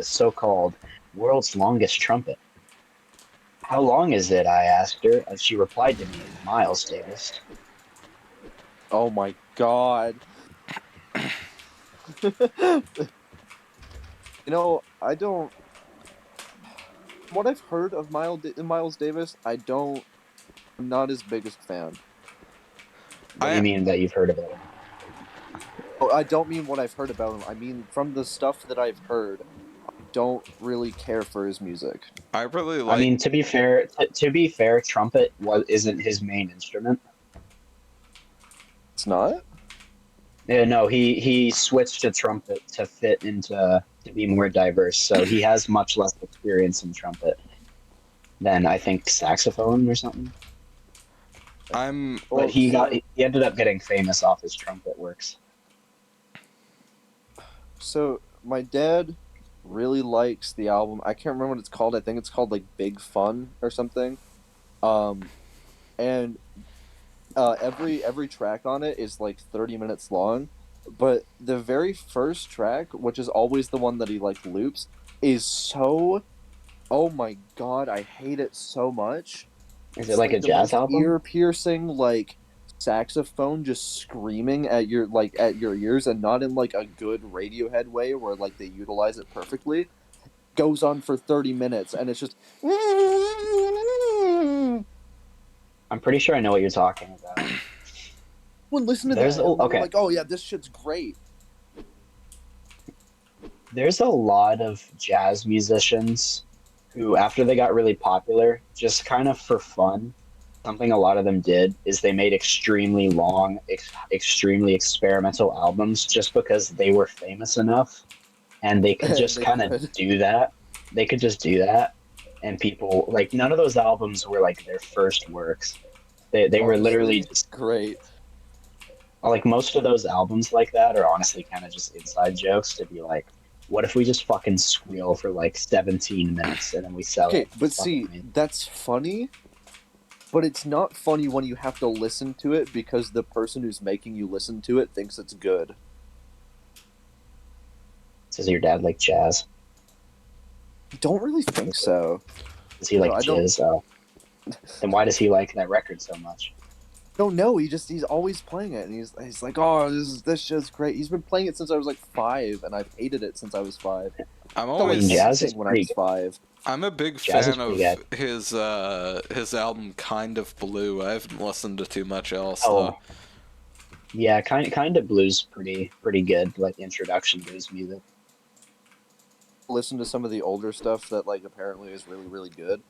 the so-called world's longest trumpet. How long is it? I asked her, and she replied to me in miles, Davis. Oh my god. I don't. What I've heard of Miles Davis, I'm not his biggest fan. What do you I mean that you've heard about him? Oh, I don't mean what I've heard about him. I mean from the stuff that I've heard. Don't really care for his music. I really I like mean, to be fair, trumpet isn't his main instrument. It's not. Yeah, no, he switched to trumpet to fit into to be more diverse. So he has much less experience in trumpet than I think saxophone or something. I'm But Well, he ended up getting famous off his trumpet works. so my dad really likes the album. I can't remember what it's called. I think it's called like Big Fun or something. Um, and every track on it is like 30 minutes long, but the very first track, which is always the one that he like loops, is so, oh my god, I hate it so much. Is it It's like a like the jazz most album? ear piercing like saxophone just screaming at your ears, and not in like a good Radiohead way where like they utilize it perfectly. Goes on for 30 minutes and it's just I'm pretty sure I know what you're talking about. when listen to There's that a and we're okay. like, oh yeah, this shit's great. There's a lot of jazz musicians who, after they got really popular, just kind of for fun, something a lot of them did is they made extremely long, extremely experimental albums just because they were famous enough and they could just They kind of could. do that. They could just do that. And people, like, none of those albums were like their first works. They were literally Honestly, just great. like most of those albums like that are honestly kind of just inside jokes to be like, what if we just fucking squeal for like 17 minutes and then we sell Okay, it? but It's fucking see, amazing. that's funny, but it's not funny when you have to listen to it because the person who's making you listen to it thinks it's good. Says your dad like jazz. I don't really think so. Does he No, like I don't. jizz? Then why does he like that record so much? Don't know. He's always playing it, and he's like, oh, this shit's great. He's been playing it since I was like 5, and I've hated it since I was 5. I'm Felt I like mean, always jazz is anything when I pretty was good. 5. I'm a big Jazz is fan pretty good. of his album Kind of Blue. I haven't listened to too much else though. Oh, yeah, kind of blues pretty good, like introduction blues music. Listen to some of the older stuff that like apparently is really really good,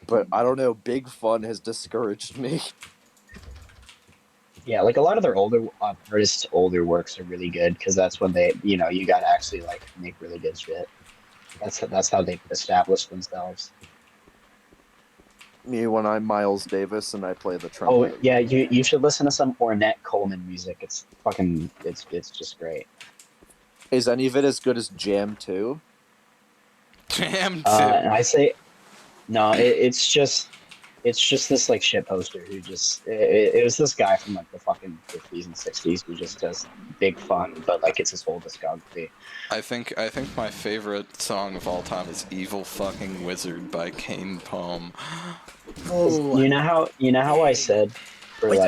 but I don't know. Big Fun has discouraged me. Yeah, like a lot of their older artists' older works are really good because that's when they, you got to actually like make really good shit. That's how they established themselves. Me when I'm Miles Davis and I play the Oh trumpet. yeah, you should listen to some Ornette Coleman music. It's fucking it's just great. Is any of it as good as Jam 2? Jam 2. And I say no, it's just this like shit poster who just it was this guy from like the fucking 50s and 60s who just does big fun, but like it's his whole discography. I think my favorite song of all time is Evil Fucking Wizard by Kane Poem. 'Cause Oh, you know how I said for like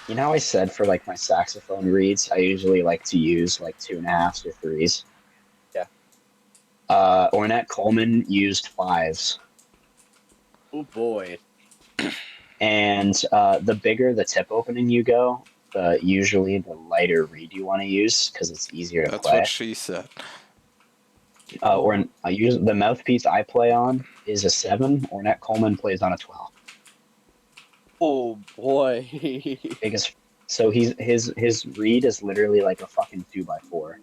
wizard. my saxophone reeds, I usually like to use like two and a halves or threes. Yeah. Ornette Coleman used fives, Oh boy. and the bigger the tip opening you go, usually the lighter reed you want to use because it's easier to That's what play. she said. Or Oh, I use the mouthpiece I play on is a 7. Ornette Coleman plays on a 12. oh boy. Biggest, so his reed is literally like a fucking 2x4.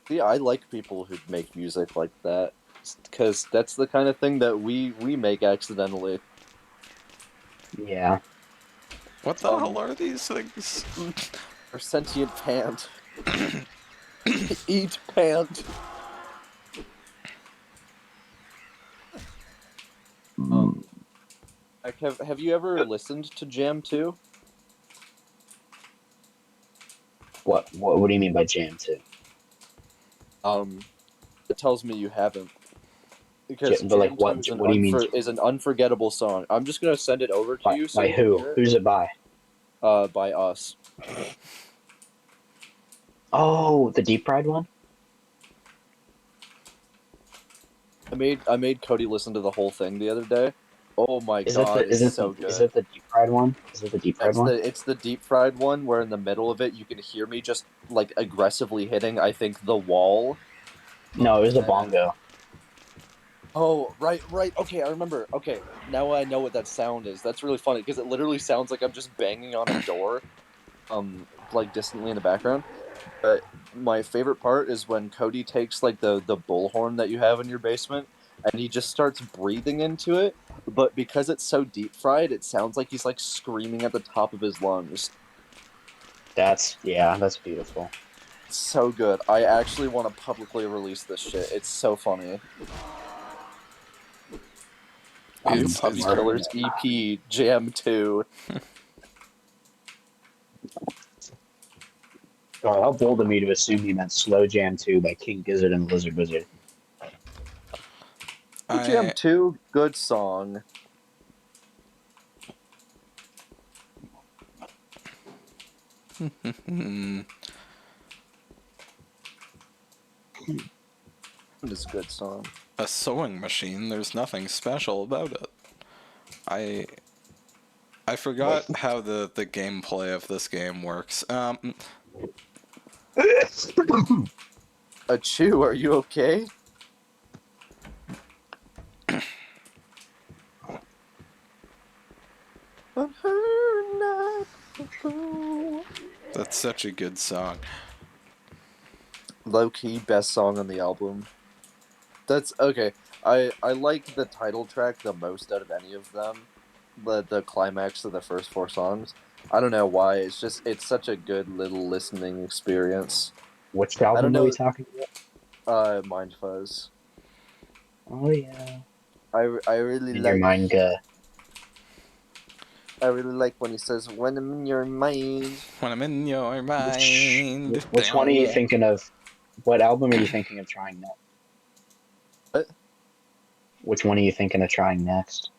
See, I like people who make music like that because that's the kind of thing that we make accidentally. Yeah. What the hell are these things? Or sentient pant. Eat pant. Mm, Like, have you ever listened to Jam 2? what do you mean by jam 2? It tells me you haven't. Because But like, Jam 2 is what do you mean? is an unforgettable song. I'm just gonna send it over to you so By you can who? hear Who's it by? it. By us. Oh, the deep fried one. I made Cody listen to the whole thing the other day. Oh my Is it god, the it's so is good. it the deep fried one? Is it the deep fried one? It's the deep fried one where in the middle of it you can hear me just like aggressively hitting I think the wall. No, it was the And bongo. oh right okay I remember okay now I know what that sound is. That's really funny because it literally sounds like I'm just banging on a door, like distantly in the background. But my favorite part is when Cody takes like the bullhorn that you have in your basement and he just starts breathing into it. But because it's so deep fried, it sounds like he's like screaming at the top of his lungs. That's beautiful. It's so good. I actually want to publicly release this shit. It's so funny. New It's Puppy it's Killers EP Jam 2. God, how bold of me to assume he meant Slow Jam 2 by King Gizzard and the Lizard Wizard. Jam I 2, good song. It is a good song. a sewing machine. There's nothing special about it. I I forgot how the gameplay of this game works. Achoo, are you okay? But her not before. That's such a good song. Low key, best song on the album. That's okay. I like the title track the most out of any of them. The climax of the first four songs. I don't know why. It's such a good little listening experience. Which I don't album are we know. talking about? Mind Fuzz. Oh yeah, I really in your like. mind, I really like when he says "When I'm in your mind." When I'm in your which mind. which one are you thinking of? What album are you thinking of trying next? What? Which one are you thinking of trying next?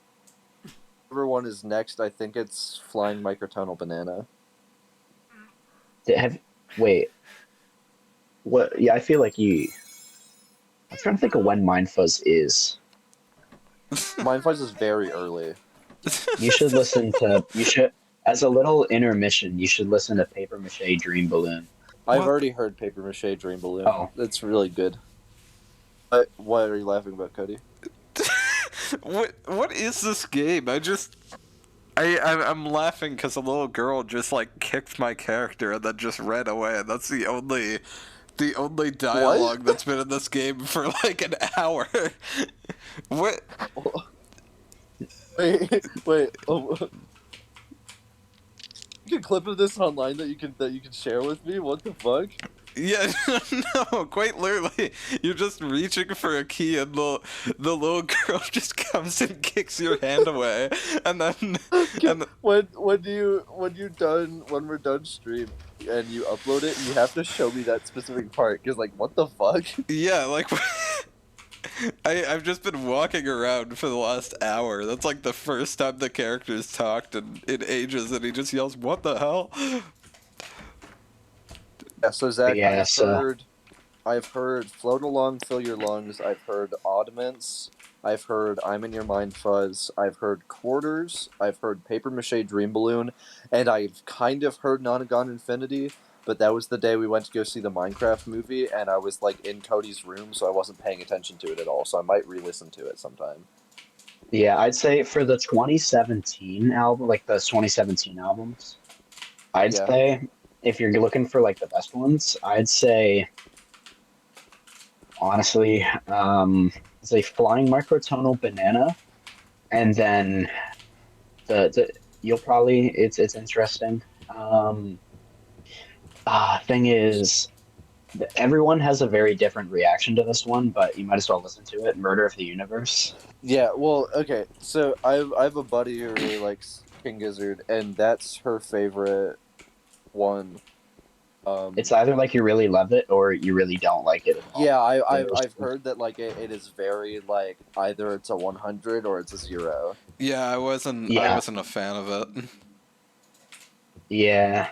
Whichever one is next, I think it's Flying Microtonal Banana. Have wait, what? Yeah, I feel like you. I'm trying to think of when Mind Fuzz is. Mind Fuzz is very early. You should listen to. You should, as a little intermission, you should listen to Paper Mache Dream Balloon. I've What? already heard Paper Mache Dream Balloon. Oh, It's really good. What are you laughing about, Cody? What is this game? I'm laughing because a little girl just like kicked my character and then just ran away. And that's the only What? dialogue that's been in this game for like an hour. What? Wait. Oh, you can clip of this online that you can share with me. What the fuck? Yeah, no, quite literally, you're just reaching for a key, and the little girl just comes and kicks your hand away, and then and When we're done stream and you upload it, you have to show me that specific part because like what the fuck? yeah, like I've just been walking around for the last hour. That's like the first time the character's talked in ages, and he just yells, "What the hell?" Yeah. So Zach, yeah. So I've heard Float Along, Fill Your Lungs. I've heard Oddments. I've heard I'm in Your Mind Fuzz. I've heard Quarters. I've heard Paper Mache Dream Balloon. And I've kind of heard Nonagon Infinity, but that was the day we went to go see the Minecraft movie, and I was like in Cody's room, so I wasn't paying attention to it at all, so I might re listen to it sometime. yeah, I'd say for the 2017 album, like the 2017 albums, I'd Yeah. say if you're looking for like the best ones, I'd say honestly, it's a Flying Microtonal Banana, and then the you'll probably it's interesting. Um, Thing is, everyone has a very different reaction to this one, but you might as well listen to it. Murder of the Universe. Yeah, well, okay, so I have a buddy who really likes King Gizzard, and that's her favorite one. Um, It's either like you really love it or you really don't like it at all. yeah, There's, I've heard that like it is very like either it's a 100 or it's a 0. Yeah, I yeah, wasn't a fan of it. yeah.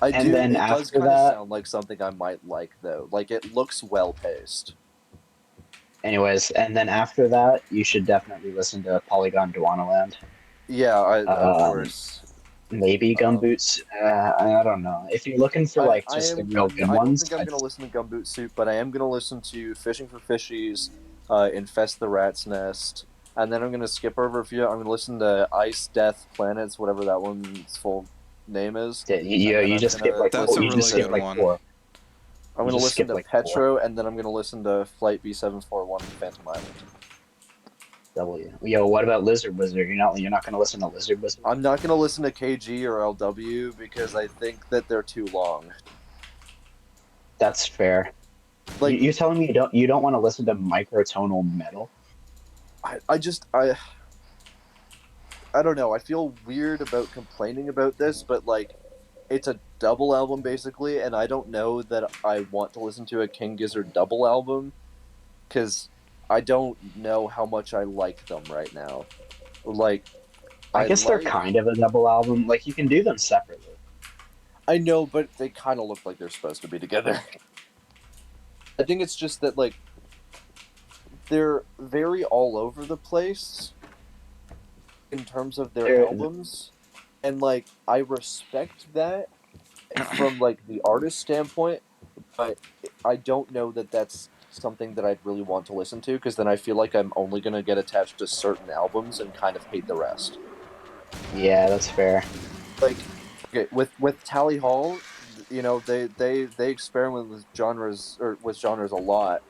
I And do. then It does after kind of that, sound like something I might like though. Like it looks well paced. anyways, and then after that, you should definitely listen to Polygon Land. Yeah, of Um, course. maybe Um, Gumboots. I don't know. If you're looking for like I just the am. real good I don't ones, think I'm I'd, gonna listen to Gumboot Soup, but I am gonna listen to Fishing for Fishies, Infest the Rat's Nest, and then I'm gonna skip over a few. I'm gonna listen to Ice Death Planets, whatever that one's full name is, and then you just skip like That's four. a You just really skip good listen. like one. four. I'm You gonna just listen skip to like four. Petro, and then I'm gonna listen to Flight B741 and Phantom Island. W. Yo, what about Lizard Wizard? You're not gonna listen to Lizard Wizard? I'm not gonna listen to KG or LW because I think that they're too long. That's fair. Like You're telling me you don't want to listen to microtonal metal? I just I don't know. I feel weird about complaining about this, but like it's a double album basically, and I don't know that I want to listen to a King Gizzard double album because I don't know how much I like them right now. Like I I guess they're like kind of a double album. Like you can do them separately. I know, but they kind of look like they're supposed to be together. I think it's just that like they're very all over the place in terms of their They're, albums, and like I respect that from like the artist standpoint, but I don't know that that's something that I'd really want to listen to because then I feel like I'm only gonna get attached to certain albums and kind of hate the rest. yeah, that's fair. Like, okay, with Tally Hall, you know they experiment with genres a lot.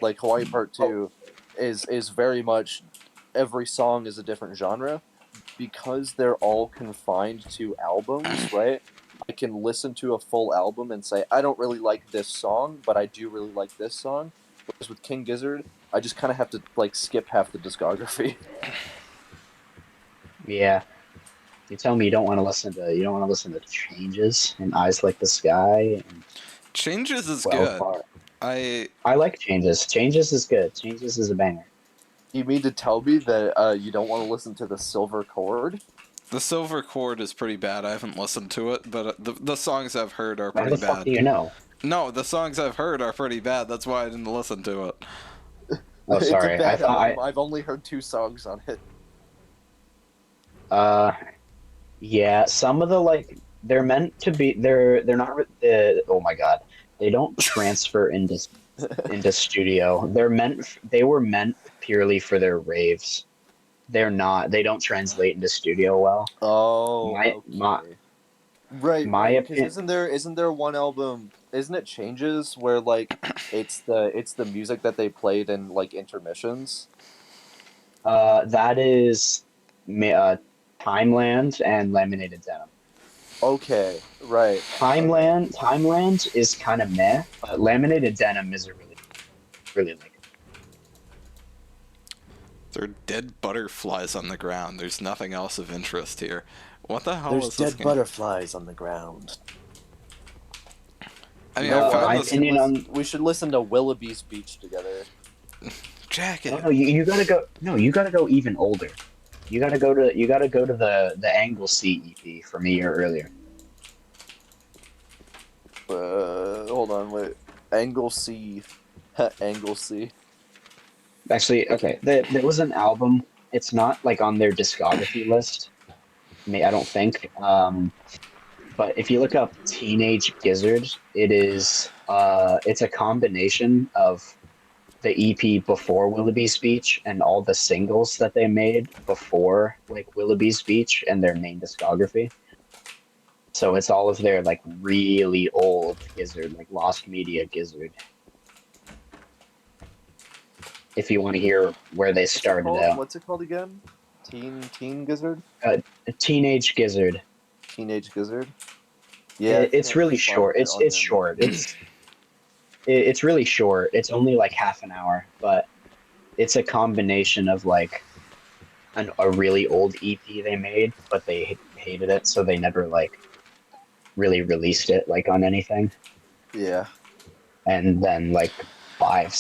Like Hawaii Part Oh, Two is very much every song is a different genre because they're all confined to albums, right? I can listen to a full album and say, I don't really like this song, but I do really like this song. Whereas with King Gizzard, I just kind of have to like skip half the discography. yeah. You tell me you don't want to listen to Changes and Eyes Like the Sky and Changes is Twelve good. Bar. I I like Changes. Changes is good. Changes is a banger. You mean to tell me that you don't want to listen to the Silver Chord? The Silver Chord is pretty bad. I haven't listened to it, but the songs I've heard are How pretty the fuck do bad. you know? No, the songs I've heard are pretty bad. That's why I didn't listen to it. Oh, It's a sorry. I bad thought album. I've only heard 2 songs on it. yeah, some of the like they're meant to be they're not oh my God. They don't transfer into studio. They were meant purely for their raves. They don't translate into studio well. Oh, My my okay. Right, my right. Because opinion isn't there one album? Isn't it Changes where like it's the music that they played in like intermissions? that is Timeland and Laminated Denim. Okay, right. Okay. Timeland is kind of meh, but Laminated Denim is a really like it. There are dead butterflies on the ground. There's nothing else of interest here. What the hell There's is this dead game? butterflies on the ground. I You mean, know I what? found My We this. should opinion listen. on We should listen to Willoughby's Beach together. no, Jacket. no, you gotta go. No, you gotta go even older. You gotta go to the Anglesey EP from a year earlier. Hold on, wait. Angle C, Angle C. Actually, okay, there was an album. It's not like on their discography list. I don't think. But if you look up Teenage Gizzard, it's a combination of the EP before Willoughby's Speech and all the singles that they made before like Willoughby's Speech and their main discography. So it's all of their like really old Gizzard, like Lost Media Gizzard. If you want to hear where they What's it started called? out, What's it called again? Teen Gizzard? uh, Teenage Gizzard. Teenage Gizzard? Yeah, I think It's I really find short. it on It's them. short. It's really short. It's only like half an hour, but it's a combination of like a really old EP they made, but they hated it, so they never like really released it like on anything. Yeah. And then like 5,